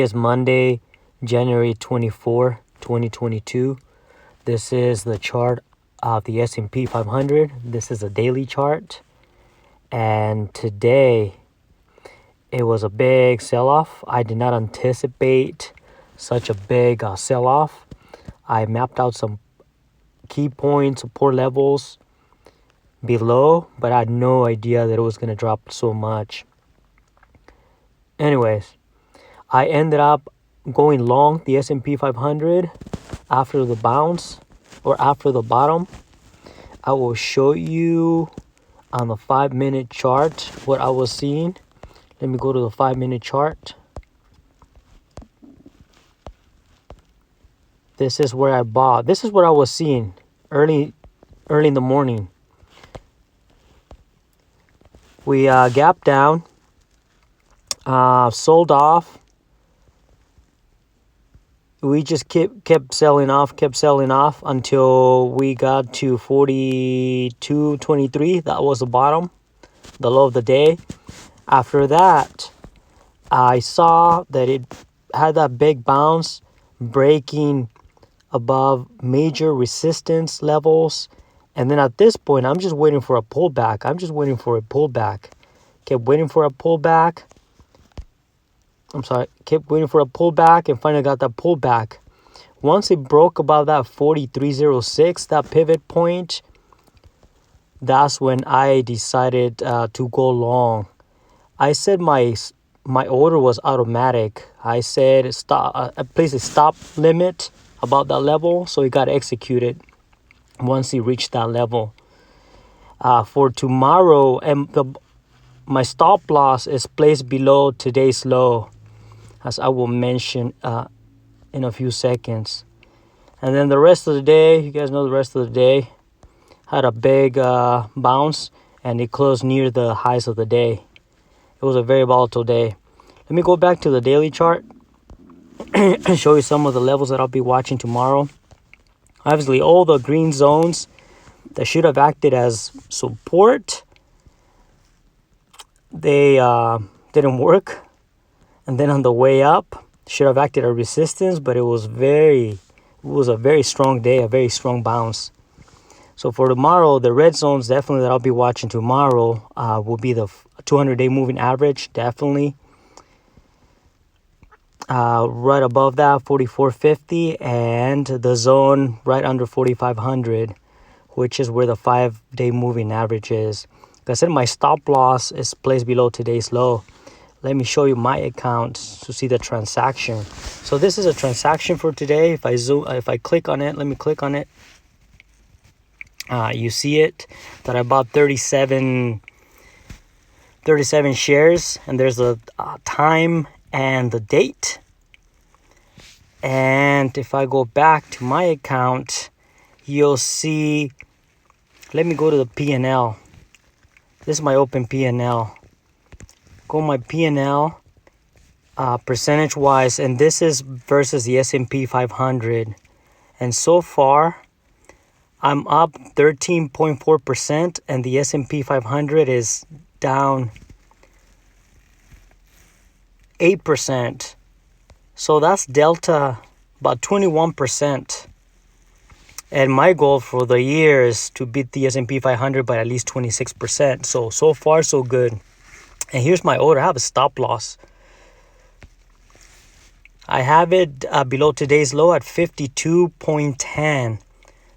It's Monday, January 24, 2022. This is the chart of the S&P 500. This is a daily chart. And today, it was a big sell-off. I did not anticipate such a big sell-off. I mapped out some key points, support levels below, but I had no idea that it was going to drop so much. Anyways, I ended up going long the S&P 500 after the bounce or after the bottom. I will show you on the 5-minute chart what I was seeing. Let me go to the 5-minute chart. This is where I bought. This is what I was seeing early in the morning. We gapped down, sold off. We just kept selling off until we got to 42.23. That was the bottom, the low of the day. After that, I saw that it had that big bounce, breaking above major resistance levels. And then at this point, I'm just waiting for a pullback. Kept waiting for a pullback. Kept waiting for a pullback and finally got that pullback. Once it broke above that 43.06, that pivot point, that's when I decided to go long. I said my order was automatic. I said stop. I placed a stop limit about that level, so it got executed once it reached that level. For tomorrow, and my stop loss is placed below today's low, as I will mention in a few seconds. And then the rest of the day, you guys know the rest of the day, had a big bounce, and it closed near the highs of the day. It was a very volatile day. Let me go back to the daily chart and show you some of the levels that I'll be watching tomorrow. Obviously, all the green zones that should have acted as support, they didn't work. And then on the way up, should have acted as resistance, but it was a very strong day, a very strong bounce. So for tomorrow, the red zones definitely that I'll be watching tomorrow will be the 200-day moving average, definitely. Right above that, 44.50, and the zone right under 4,500, which is where the 5-day moving average is. Like I said, my stop loss is placed below today's low. Let me show you my account to see the transaction. So this is a transaction for today. If I click on it, let me click on it. You see it that I bought 37 shares, and there's a time and the date. And if I go back to my account, you'll see, let me go to the P&L. This is my open P&L. Go my P&L percentage wise, and this is versus the S&P 500. And so far, I'm up 13.4%, and the S&P 500 is down 8%. So that's delta about 21%. And my goal for the year is to beat the S&P 500 by at least 26%. So far, so good. And here's my order. I have a stop loss. I have it below today's low at 52.10.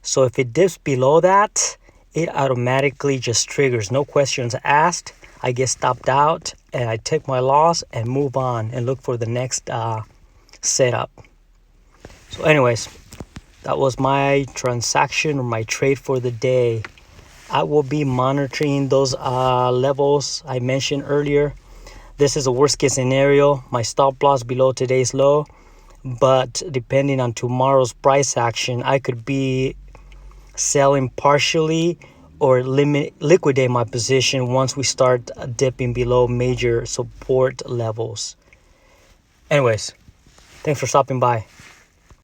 So if it dips below that, it automatically just triggers. No questions asked. I get stopped out and I take my loss and move on and look for the next setup. So anyways, that was my transaction or my trade for the day. I will be monitoring those levels I mentioned earlier. This is a worst case scenario. My stop loss below today's low. But depending on tomorrow's price action, I could be selling partially or liquidate my position once we start dipping below major support levels. Anyways, thanks for stopping by.